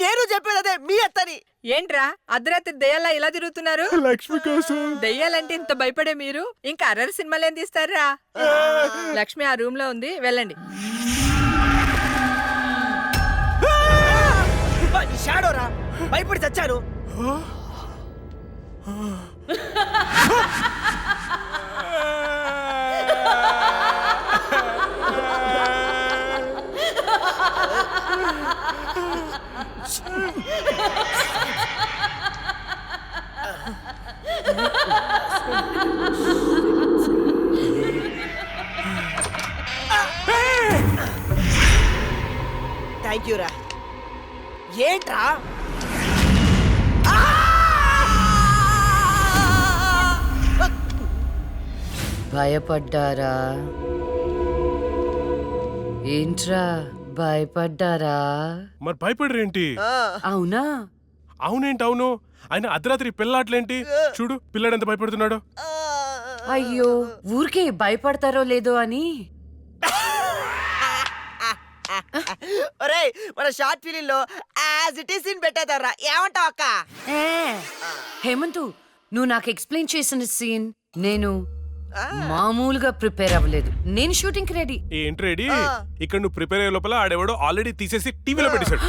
నేను చెప్పేది అదే మీ అత్తని. ఏంట్రా అర్ధరాత్రి దెయ్యాలా ఇలా తిరుగుతున్నారు? లక్ష్మి కోసం. దెయ్యాలంటే ఇంత భయపడే మీరు ఇంకా అర్రర్ సినిమాలు ఏం తీస్తారా? లక్ష్మి ఆ రూమ్ లో ఉంది, వెళ్ళండి. షాడోరా, భయపడి చచ్చాను. థ్యాంక్ యూ రా. ఏంట్రా భయపడ్డారా? ఏంట్రా భయపడ్డారా? మరి భయపడరేంటి? అవునా? అవునేంటి అవును? ఆయన అర్ధరాత్రి పిల్లాట్లేంటి? చూడు పిల్లాడు ఎంత భయపడుతున్నాడు. అయ్యో, ఊరికే భయపడతారో లేదో అని. ఒరేయ్, మన షార్ట్ ఫిలిం లో యాజ్ ఇట్ ఈస్ సీన్ పెట్టేదారా, ఏమంటావు అక్క? హేమంతు, నువ్వు నాకు ఎక్స్ప్లెయిన్ చేసిన సీన్ నేను మామూలుగా ప్రిపేర్ అవ్వలేదు. నేను షూటింగ్ రెడీ. ఏంటి రెడీ? ఇక్కడ నువ్వు ప్రిపేర్ అయ్యే లోపల ఆడెవడో ఆల్రెడీ తీసేసి టీవీలో పెట్టేశాడు.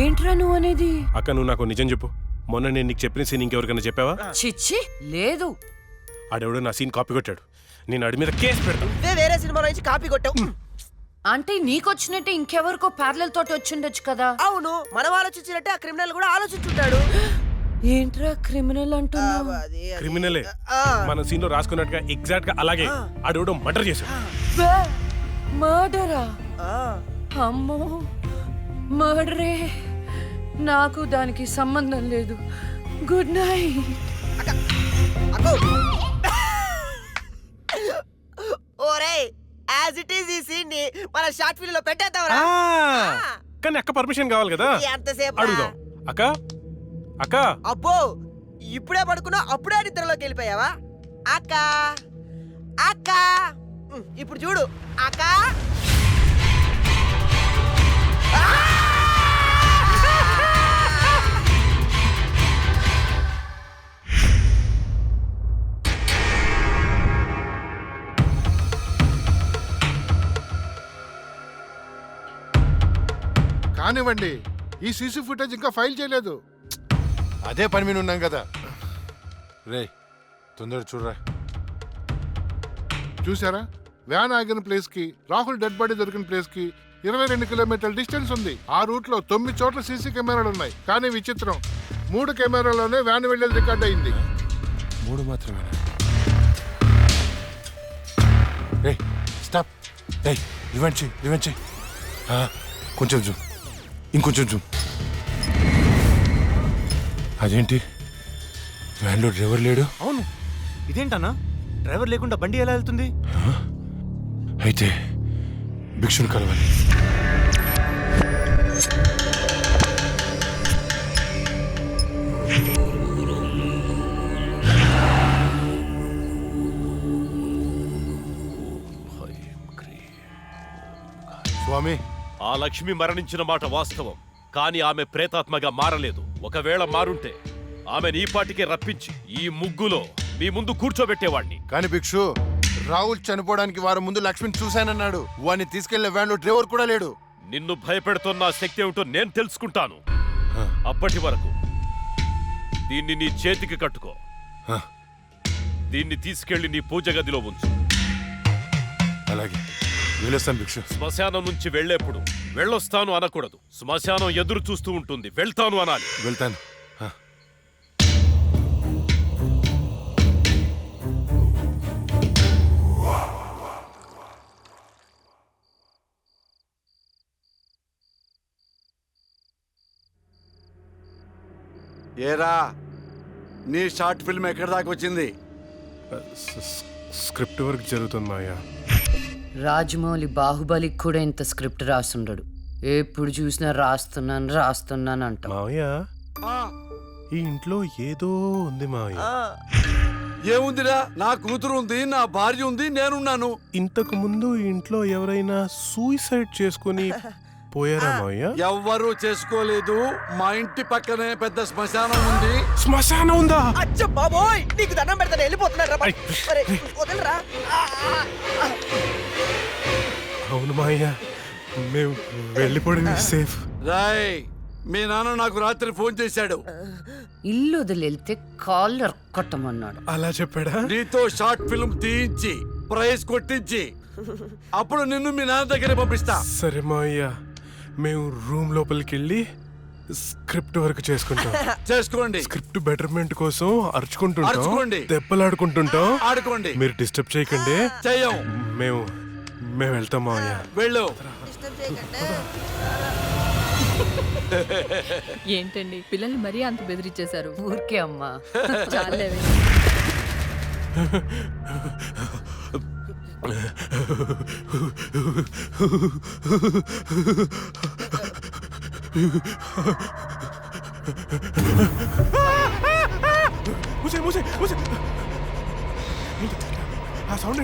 ఏంట్రా నువ్వు అనేది? అక్క నువ్వు నాకు నిజం చెప్పు, మొన్న నేను నీకు చెప్పిన సీన్ ఇంకెవరికైనా చెప్పావా? చిచ్చి లేదు. ఆడెవడో నా సీన్ కాపీ కొట్టాడు. నేను ఆడి మీద కేసు పెడతాను. వేరే సినిమాలో నుంచి కాపీ కొట్టావు అంటే నీకొచ్చినట్టే ఇంకెవరికో ప్యారలల్ తోటి వచ్చిండొచ్చు కదా. అవును, మనం ఆలోచించినట్టే ఆ క్రిమినల్ కూడా ఆలోచించుంటాడు. ఏంట్రా క్రిమినల్ అంటున్నావు? క్రిమినలే మన సీన్ లో రాసుకున్నట్టుగా ఎగ్జాక్ట్ గా అలాగే ఆడెవడో మర్డర్ చేశాడు. మర్డరా? అమ్మో, మర్డరే. నాకు దానికి సంబంధం లేదు. Good night. ఓరేయ్, యాజ్ ఇట్ ఈస్ ఈ సీన్ ని మన షార్ట్ ఫిల్మ్ లో పెట్టేద్దాంరా. కానీ అక్క పర్మిషన్ కావాలి కదా. ఎంతసేపు అడుగుదాం. అక్క అక్క. అబ్బో, ఇప్పుడే పడుకున్నా అప్పుడే నిద్రలోకి వెళ్ళిపోయావా? అక్క అక్క, ఇప్పుడు చూడు అక్క. కానివ్వండి, ఈ సీసీ ఫుటేజ్ ఇంకా ఫైల్ చేయలేదు. అదే పని మీద ఉన్నాం కదా. రే తొందర చూడరా. చూసారా, వ్యాన్ ఆగిన ప్లేస్ కి రాహుల్ డెడ్ బాడీ దొరికిన ప్లేస్ కి 22 కిలోమీటర్ల డిస్టెన్స్ ఉంది. ఆ రూట్ లో 9 చోట్ల సీసీ కెమెరాలు ఉన్నాయి. కానీ విచిత్రం, 3 కెమెరాలోనే వ్యాన్ వెళ్ళేది రికార్డ్ అయింది. 3 మాత్రమే. రే స్టాప్. రే రివెంజ్. కొంచెం జూమ్, ఇంకొంచెం జూమ్. అదేంటి వ్యాన్లో డ్రైవర్ లేడు? అవును, ఇదేంటన్నా డ్రైవర్ లేకుండా బండి ఎలా వెళ్తుంది? అయితే భిక్షుని కలవాలి. స్వామి, ఆ లక్ష్మి మరణించిన మాట వాస్తవం, కానీ ఆమె ప్రేతాత్మగా మారలేదు. ఒకవేళ మారుంటే ఆమె నీ పాటికే రప్పించి ఈ ముగ్గులో మీ ముందు కూర్చోబెట్టేవాణ్ణి. కానీ భిక్షు, రాహుల్ చనిపోవడానికి వారం ముందు లక్ష్మిని చూశానన్నాడు. వాడిని తీసుకెళ్లే వ్యాన్లో డ్రైవర్ కూడా లేడు. నిన్ను భయపెడుతున్న శక్తి ఏమిటో నేను తెలుసుకుంటాను. అప్పటి వరకు దీన్ని నీ చేతికి కట్టుకో. దీన్ని తీసుకెళ్లి నీ పూజ గదిలో ఉంచు. అలాగే వెళ్ళొస్తాను భిక్షు. శ్మశానం నుంచి వెళ్లేప్పుడు వెళ్ళొస్తాను అనకూడదు. శ్మశానం ఎదురు చూస్తూ ఉంటుంది, వెళ్తాను అనాలి. వెళ్తాను. ఏరా, నీ షార్ట్ ఫిల్మ్ ఎక్కడి దాకా వచ్చింది? స్క్రిప్ట్ వర్క్ జరుగుతుంది మాయా. రాజమౌళి బాహుబలికి కూడా ఇంత స్క్రిప్ట్ రాస్తుండడు. ఎప్పుడు చూసినా రాస్తున్నాను అంట. మావయ్య, ఈ ఇంట్లో ఏదో ఉంది మావయ్య. ఏముందిరా, నా కూతురు ఉంది, నా భార్య ఉంది, నేనున్నాను. ఇంతకు ముందు ఈ ఇంట్లో ఎవరైనా సూసైడ్ చేసుకుని పోయారా మావయ్య? ఎవ్వరూ చేసుకోలేదు. మా ఇంటి పక్కనే పెద్ద శ్మశానం ఉంది. శ్మశానం ఉందా? అచ్చ బాబోయ్, నీకు దండం పెడతాను, వెళ్ళిపోతున్నారా? వదలరా. అవును మావయ్య, మేము వెళ్ళిపోవడం సేఫ్. రాయ్, మీ నాన్న నాకు రాత్రి ఫోన్ చేశాడు. ఇల్లు వదిలేళ్తే కాలర్ కొట్టమన్నాడు. అలా చెప్పాడా? నీతో షార్ట్ ఫిల్మ్ తీయించి ప్రైజ్ కొట్టించి అప్పుడు నిన్ను మీ నాన్న దగ్గర పంపిస్తా. సరే మావయ్య, మేము రూమ్ లోపలికి వెళ్ళి స్క్రిప్ట్ వర్క్ చేసుకుంటాం. చేసుకోండి. స్క్రిప్ట్ బెటర్మెంట్ కోసం అరుచుకుంటుంటాం, అరుచుకోండి. దెబ్బలాడుకుంటుంటాం. ఆడుకోండి. మీరు డిస్టర్బ్ చేయకండి. చెయ్యం. మేము వెళ్తాం మావయ్య. వెళ్ళు. ఏంటండి పిల్లల్ని మరీ అంత బెదిరించేశారు? ఊరికే అమ్మా. చాలేవే. ఆ సౌండ్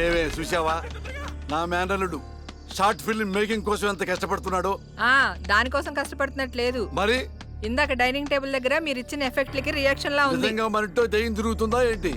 ఏవే చూసావా, నా మేనల్లుడు షార్ట్ ఫిల్మ్ మేకింగ్ కోసం ఎంత కష్టపడుతున్నాడో. దానికోసం కష్టపడుతున్నట్లేదు. మరి ఇందాక డైనింగ్ టేబుల్ దగ్గర మీరు ఇచ్చిన ఎఫెక్ట్లకి రియాక్షన్ లా ఉంది. నిజంగా మరింటో దయ్యం తిరుగుతుందా ఏంటి?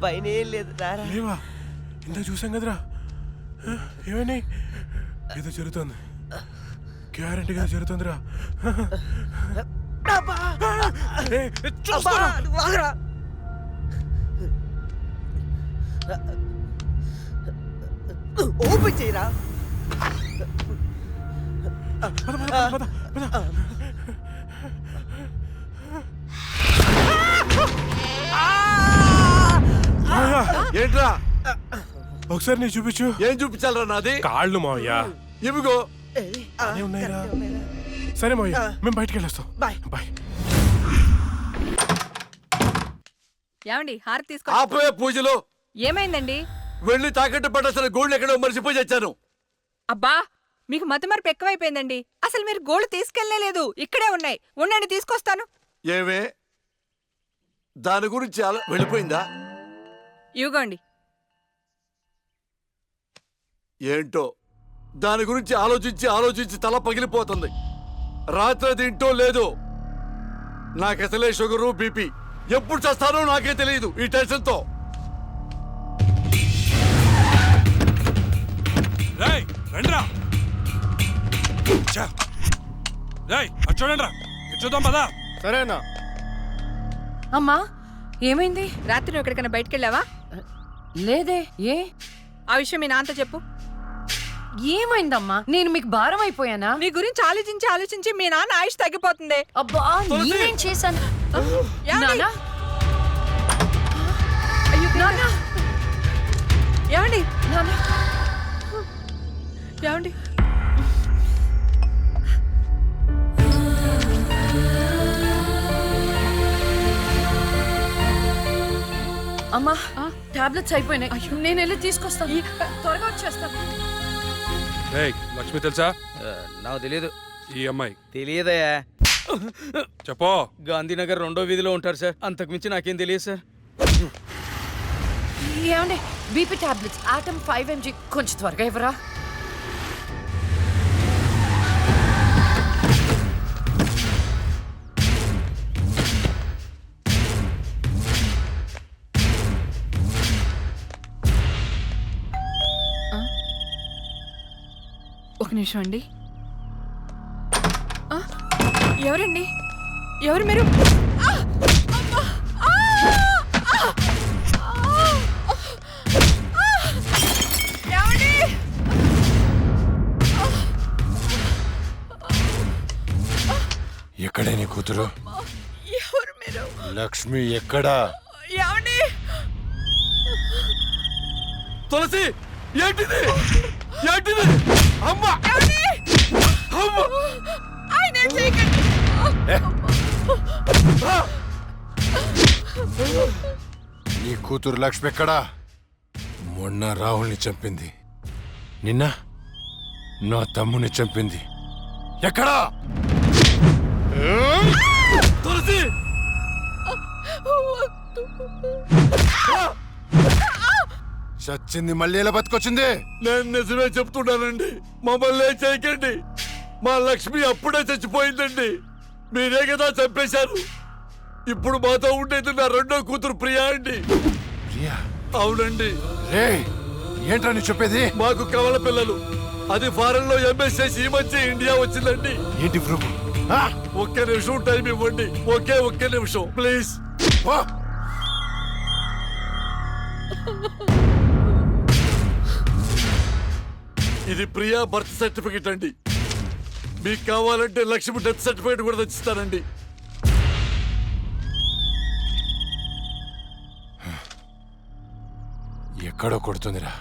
పైన ఏం లేదు, రారా. లేవా? ఇందాక చూసాం కదరా. ఏమని ఏదో జరుగుతుంది, గ్యారెంటీగా జరుగుతుందిరా. ఓపెన్ చేయరా. ఏంట్రా? ఒకసారి నీ చూపించు. ఏం చూపించాలరా? నాది కాళ్ళు మావయ్య. ఇవిగో ఉన్నాయిరా. సరే మావయ్య, మేము బయటికి వెళ్ళొస్తాం. బాయ్. ఏమండి హారతి తీసుకో. ఆపే పూజలు. ఏమైందండి? వెళ్ళి తాకట్టు పట్టాల్సిన గోల్డ్ ఎక్కడో మర్చిపోయి వచ్చాను. అబ్బా, మీకు మతిమరుపు ఎక్కువైపోయిందండి. అసలు మీరు గోల్డ్ తీసుకెళ్లేదు, ఇక్కడే ఉన్నాయి. ఉండండి, తీసుకొస్తాను. ఏమే, దాని గురించి వెళ్ళిపోయిందా? ఇవ్వండి. ఏంటో దాని గురించి ఆలోచించి ఆలోచించి తల పగిలిపోతుంది. రాత్రి తింటో లేదు. నాకసలే షుగరు, బీపీ. ఎప్పుడు చేస్తానో నాకే తెలియదు ఈ టెన్షన్తో. చూద్దాం పదా. సరేనా? అమ్మా, ఏమైంది? రాత్రి నువ్వు ఎక్కడికైనా బయటకు వెళ్ళావా? లేదే. ఏ? ఆ విషయం మీ నాన్నతో చెప్పు. ఏమైందమ్మా? నేను మీకు భారం అయిపోయానా? నీ గురించి ఆలోచించి ఆలోచించి మీ నాన్న ఆయుష్ తగ్గిపోతుంది. అబ్బా, నేనేం చేశాను? నాన్న, అయ్యో నాన్న, ఏమండి? నాన్న, ఏమండి? అమ్మా, టాబ్లెట్స్ అయిపోయినాయి. నేను వెళ్ళి తీసుకొస్తాను. త్వరగా వచ్చేస్తాను. లక్ష్మి తెలుసా? నాకు తెలియదు. ఈ అమ్మాయి తెలియదయా? చెప్పో. గాంధీనగర్ 2వ వీధిలో ఉంటారు సార్. అంతకు మించి నాకేం తెలియదు సార్. ఏమండి, బీపీ టాబ్లెట్స్ ఆటమ్ 5 mg కొంచెం త్వరగా ఇవ్వరా? ఒక నిమిషం అండి. ఎవరండి? ఎవరు మీరు? ఎక్కడే నీ కూతురు? ఎవరు మీరు? లక్ష్మి ఎక్కడా? ఏమండి? తులసి, ఏంటిది? ఏంటిది? అమ్మా, ఆయన ఏం చేయకండి. నీ కూతురు లక్ష్మి ఎక్కడా? మొన్న రాహుల్ని చంపింది, నిన్న నా తమ్ముని చంపింది. ఎక్కడా? తులసి చచ్చింది మళ్ళీ ఎలా బతికొచ్చింది? నేను నిజమే చెప్తున్నానండి, మమ్మల్ని ఏం చేయకండి. మా లక్ష్మి అప్పుడే చచ్చిపోయిందండి, మీరే కదా చంపేశారు. ఇప్పుడు మాతో ఉండేది నా రెండో కూతురు ప్రియా అండి. ప్రియా? అవునండి. ఏంట్రా నీ చెప్పేది? మాకు కవల పిల్లలు, అది ఫారెన్ లో ఎంఎస్ చేసి ఈ మధ్య ఇండియా వచ్చిందండి. ఏంటి ప్రూఫ్? ఒక్క నిమిషం టైం ఇవ్వండి, ఒక్క నిమిషం ప్లీజ్. ఇది ప్రియా బర్త్ సర్టిఫికెట్ అండి. మీకు కావాలంటే లక్ష్మి డెత్ సర్టిఫికెట్ కూడా తెచ్చిస్తానండి. ఎక్కడో కొడుతుందిరా,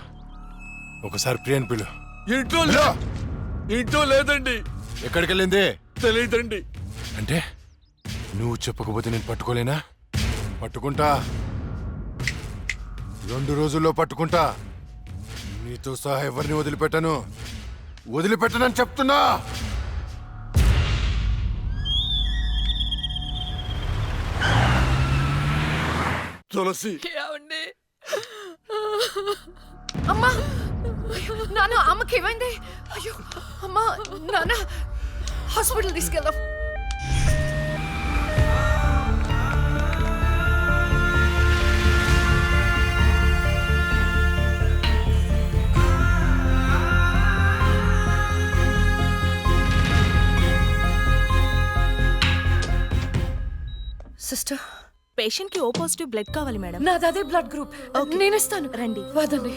ఒకసారి ప్రియని పిలు. ఇంట్లో లేదండి. ఎక్కడికి వెళ్ళింది? తెలియదండి. అంటే నువ్వు చెప్పకపోతే నేను పట్టుకోలేనా? పట్టుకుంటా, 2 రోజుల్లో పట్టుకుంటా. నీతో సహా ఎవరిని వదిలిపెట్టనని చెప్తున్నా. తులసి, అమ్మా, నాన్న, అమ్మకి ఏమైంది? అయ్యో అమ్మా, నాన్న, హాస్పిటల్ తీసుకెళ్దాం. సిస్టర్, పేషెంట్ కి ఓ పాజిటివ్ బ్లడ్ కావాలి మేడం. నాది అదే బ్లడ్ గ్రూప్. నేను ఇస్తాను, రండి. వదండి.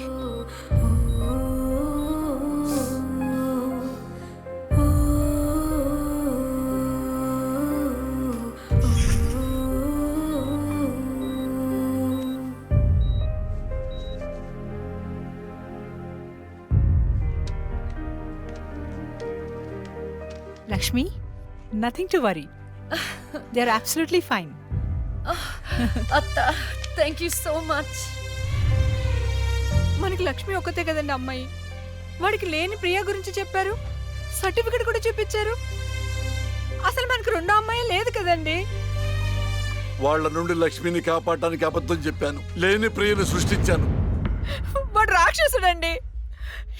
Lakshmi, nothing to worry, they are absolutely fine. అత్త, థ్యాంక్ యూ సో మచ్. మనకి లక్ష్మి ఒక్కతే కదండి అమ్మాయి. వాడికి లేని ప్రియా గురించి చెప్పారు, సర్టిఫికెట్ కూడా చూపించారు. అసలు మనకి రెండో అమ్మాయి లేదు కదండి. వాళ్ళ నుండి లక్ష్మిని కాపాడటానికి అబద్ధం చెప్పాను, లేని ప్రియను సృష్టించాను. వాడు రాక్షసుడండి.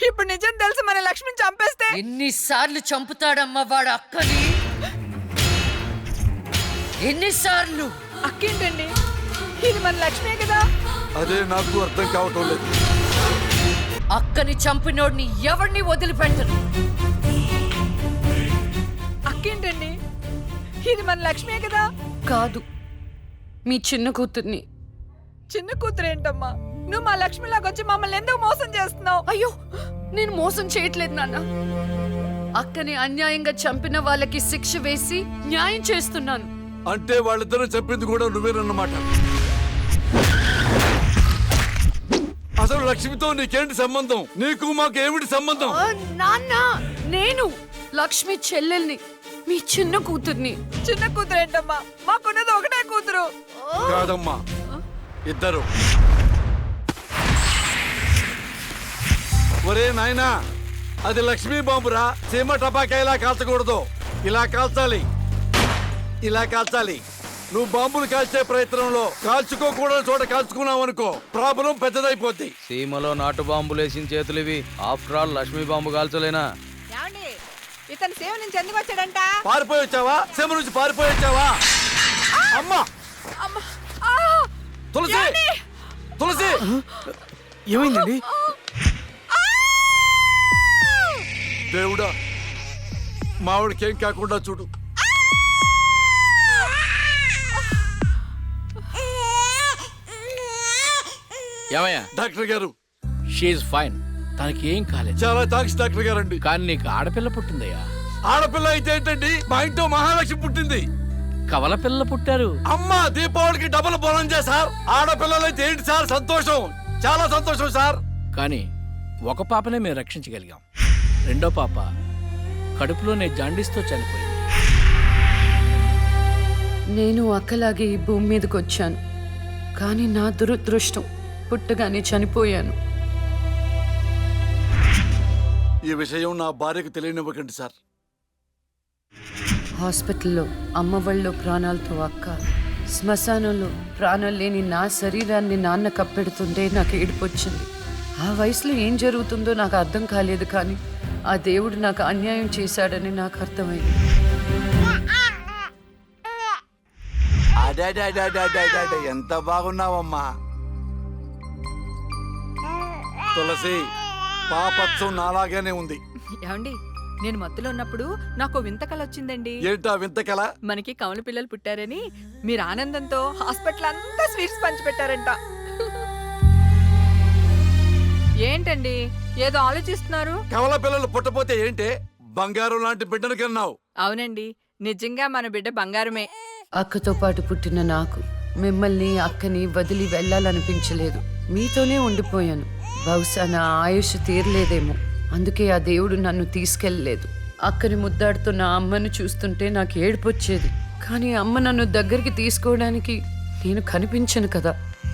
ఇప్పుడు నిజం తెలిసి మన లక్ష్మిని చంపేస్తే ఎన్నిసార్లు చంపుతాడమ్మా వాడు అక్కని? ఎన్నిసార్లు? అక్కేంటండి, ఇది మన లక్ష్మే కదా. అదే నాకు అర్థం కావటం లేదు. అక్కని చంపినోడిని ఎవరిని వదిలిపెట్టరు. అక్కేంటండి, ఇది మన లక్ష్మే కదా. కాదు, మీ చిన్న కూతుర్ని. చిన్న కూతురు ఏంటమ్మా? నువ్వు మా లక్ష్మిలాగా వచ్చి మమ్మల్ని ఎందుకు మోసం చేస్తున్నావు? అయ్యో, నేను మోసం చేయట్లేదు నాన్న. అక్కని అన్యాయంగా చంపిన వాళ్ళకి శిక్ష వేసి న్యాయం చేస్తున్నాను. అంటే వాళ్ళిద్దరూ చెప్పింది కూడా నువ్వేనన్నమాట. అసలు లక్ష్మితో నీకేంటి సంబంధం? నీకు మాకు ఏమిటి సంబంధం? నాన్న, నేను లక్ష్మి చెల్లెల్ని, మీ చిన్న కూతుర్ని. చిన్న కూతురు ఏంటమ్మా? మాకున్నది ఒకటే కూతురు. కాదమ్మా, ఇద్దరు. ఒరే నాయనా, అది లక్ష్మీ బాంబురా. సీమ టపాకా ఇలా కాల్చకూడదు, ఇలా కాల్చాలి, ఇలా కాల్చాలి. నువ్వు బాంబులు కాల్చే ప్రయత్నంలో కాల్చుకోకూడని చోట కాల్చుకున్నావు అనుకో, ప్రాబ్లం పెద్దదైపోద్ది. సీమలో నాటు బాంబులు వేసిన చేతులు ఇవి. ఆఫ్టర్ ఆల్ లక్ష్మీ బాంబు కాల్చలేనా? ఏమండి, ఇతను సేవ నుంచి ఎందుకు వచ్చాడంట? పారిపోయి వచ్చావా? సీమ నుంచి పారిపోయి వచ్చావా? అమ్మా, తులసి, తులసి, ఏమైందండి? దేవుడా, మావిడికేం కాకుండా చూడు. ఏమయ్యా? డాక్టర్ గారు, షీఈ్ ఫైన్, తనకి ఏం కాలేదు. చాలా థాంక్స్ డాక్టర్ గారండి. కానీ నీకు ఆడపిల్ల పుట్టిందయ్యా. ఆడపిల్ల అయితే ఏంటండి, మా ఇంట్లో మహాలక్ష్మి పుట్టింది. కవల పిల్లలు పుట్టారు. అమ్మా, దీపావళికి డబుల్ బోనం సార్. ఆడపిల్లలైతే ఏంటి సార్ సంతోషం, చాలా సంతోషం సార్. కానీ ఒక పాపనే మేము రక్షించగలిగాం. రెండో పాప కడుపులోనే జాండీస్తో చనిపోయింది. నేను అక్కలాగే ఈ భూమి మీదకి వచ్చాను, కానీ నా దురదృష్టం పుట్టగానే చనిపోయాను. ఈ విషయం నా భార్యకు తెలియనివ్వకండి సార్. హాస్పిటల్లో అమ్మ వాళ్ళలో ప్రాణాలతో అక్క, శ్మశానంలో ప్రాణాలు లేని నా శరీరాన్ని నాన్న కప్పెడుతుంటే నాకు ఏడుపొచ్చింది. ఆ వయసులో ఏం జరుగుతుందో నాకు అర్థం కాలేదు, కానీ ఆ దేవుడు నాకు అన్యాయం చేశాడని నాకు అర్థమైంది. ఎంత బాగున్నావమ్మా తులసి. పాపత్సం నాలాగానే ఉంది. ఏమండి, నేను మత్తులో ఉన్నప్పుడు నాకు వింత కళ వచ్చిందండి. ఏంటా వింత కళ? మనకి కమల పిల్లలు పుట్టారని మీరు ఆనందంతో హాస్పిటల్ అంతా స్వీట్స్ పంచిపెట్టారంట. ఏంటండి ఏదో ఆలోచిస్తున్నారు? కమల పిల్లలు పుట్టపోతే ఏంటే, బంగారం లాంటి బిడ్డను కన్నావు. అవునండి, నిజంగా మన బిడ్డ బంగారమే. అక్కతో పాటు పుట్టిన నాకు మిమ్మల్ని అక్కని వదిలి వెళ్ళాలనిపించలేదు. మీతోనే ఉండిపోయాను. బహుశా నా ఆయుష్ తీరలేదేమో, అందుకే ఆ దేవుడు నన్ను తీసుకెళ్ళలేదు. అక్కని ముద్దాడుతున్న అమ్మను చూస్తుంటే నాకు ఏడుపొచ్చేది, కానీ అమ్మ నన్ను దగ్గరికి తీసుకోవడానికి నేను కనిపించను కదా.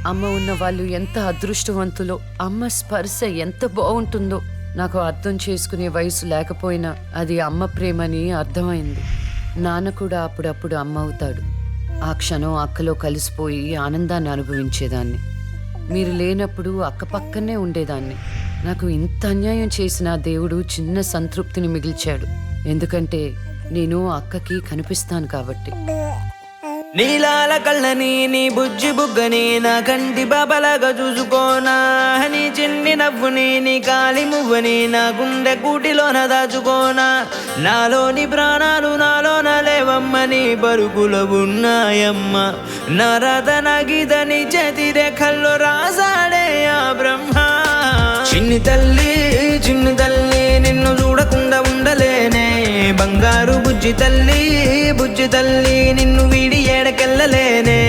అమ్మ ఉన్న వాళ్ళు ఎంత అదృష్టవంతులో, అమ్మ స్పర్శ ఎంత బాగుంటుందో నాకు అర్థం చేసుకునే వయసు లేకపోయినా అది అమ్మ ప్రేమని అర్థమైంది. నాన్న కూడా అప్పుడప్పుడు అమ్మ అవుతాడు. ఆ క్షణం అక్కలో కలిసిపోయి ఆనందాన్ని అనుభవించేదాన్ని. మీరు లేనప్పుడు అక్క పక్కనే ఉండేదాన్ని. నాకు ఇంత అన్యాయం చేసిన దేవుడు చిన్న సంతృప్తిని మిగిల్చాడు, ఎందుకంటే నేను అక్కకి కనిపిస్తాను కాబట్టి. నీలాల కళ్ళని నీ బుజ్జి బుగ్గని నా కంటి బాబలాగా చూసుకోనా, నీ చిన్ని నవ్వుని నీ కాలి మువ్వని నా గుండె కూటిలోన దాచుకోనా. నాలోని ప్రాణాలు నాలోన లేవమ్మని బరుకులో ఉన్నాయమ్మ, నా రాత నా గీత నీ చేతి రేఖల్లో రాసాడే ఆ బ్రహ్మ. చిన్ని తల్లి నిన్ను చూడకుండా ఉండలేనే, బంగారు బుజ్జి తల్లి నిన్ను వీడి ఏడకెళ్ళలేనే.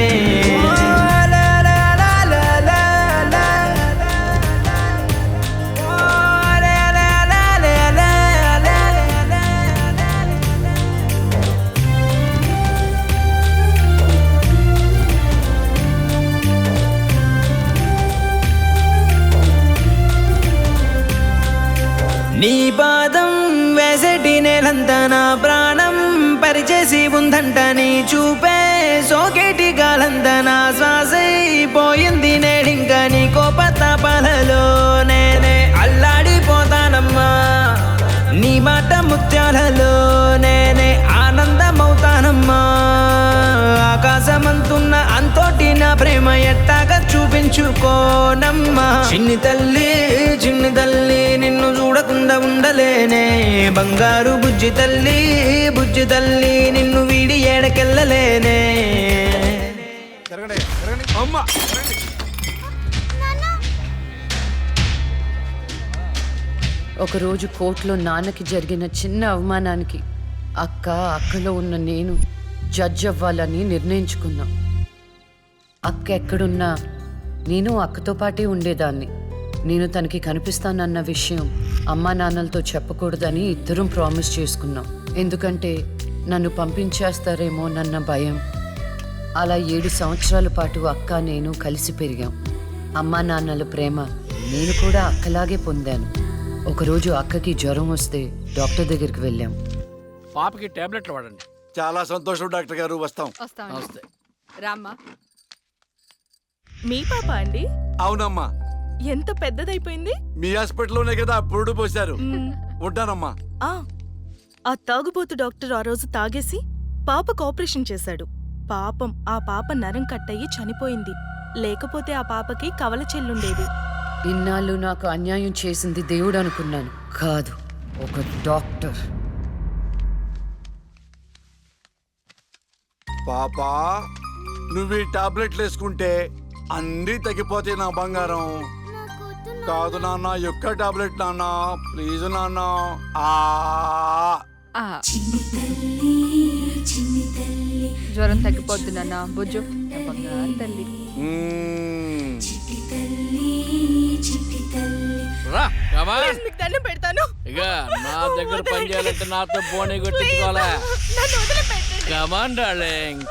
నీ పాదం వేసేటి నేలంతా నా ప్రాణం పరిచేసి ఉందంట, నీ చూపే సోకేటి గాలంతా నా శ్వాసైపోయింది నేడింక. నీ కోపతాపాలలో నేనే అల్లాడిపోతానమ్మా, నీ మాట ముత్యాలలో నేనే ఆనందమవుతానమ్మా. ఆకాశమంతున్న అంతోటి నా ప్రేమ ఎట్టాగా చూపించుకోనమ్మా. చిన్ని తల్లి నిన్ను చూడకుండా ఉండలేనే, బంగారు బుజ్జి తల్లి నిన్ను వీడి ఏడకెళ్ళలేనే. ఒకరోజు కోర్టులో నాన్నకి జరిగిన చిన్న అవమానానికి అక్కలో ఉన్న నేను జడ్జ్ అవ్వాలని నిర్ణయించుకున్నా. అక్క ఎక్కడున్నా నేను అక్కతో పాటే ఉండేదాన్ని. నేను తనకి కనిపిస్తానన్న విషయం అమ్మా నాన్నలతో చెప్పకూడదని ఇద్దరం ప్రామిస్ చేసుకున్నాం, ఎందుకంటే నన్ను పంపించేస్తారేమోనన్న భయం. అలా 7 సంవత్సరాల పాటు అక్క నేను కలిసి పెరిగాం. అమ్మా నాన్నల ప్రేమ నేను కూడా అక్కలాగే పొందాను. ఒకరోజు అక్కకి జ్వరం వస్తే డాక్టర్ దగ్గరికి వెళ్ళాం. పాపకి టాబ్లెట్లు వాడండి. చాలా సంతోషం డాక్టర్ గారు, వస్తాం. నమస్తే. రామ్మా. మీ పాప అండి? అవునమ్మా. ఎంత పెద్దదైపోయింది. మీ హాస్పిటల్లోనే కదా పురుడు పోశారు. ఉంటానమ్మా. ఆ తాగుబోతు డాక్టర్ ఆ రోజు తాగేసి పాపకు ఆపరేషన్ చేశాడు. పాపం ఆ పాప నరం కట్టయి చనిపోయింది, లేకపోతే ఆ పాపకి కవల చెల్లుండేది. ఇన్నాళ్ళు నాకు అన్యాయం చేసింది దేవుడు అనుకున్నాను, కాదు ఒక డాక్టర్. పాపా, నువ్వు ఈ టాబ్లెట్లు వేసుకుంటే అన్నీ తగ్గిపోతాయి నా బంగారం. కాదు నాన్న, యొక్క టాబ్లెట్ నాన్న, ప్లీజ్ నాన్న. జ్వరం తగ్గిపోద్ది నాన్న, బుజ్జు బంగారు తల్లి. రా, దండం పెడతాను. ఇక నా దగ్గర పని చేయాలంటే నాతో బోని కొట్టించుకోవాలా? Come on darling.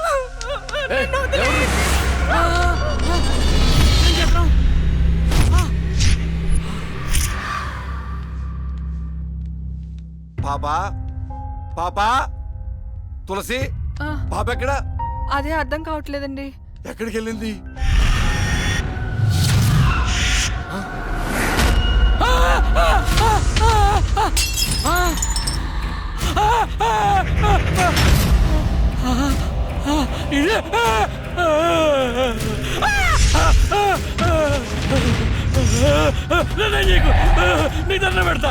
పాపా పాపా తులసి పాప ఎక్కడ? అదే అర్థం కావట్లేదండి. ఎక్కడికి వెళ్ళింది? నీ దండం పెడతా.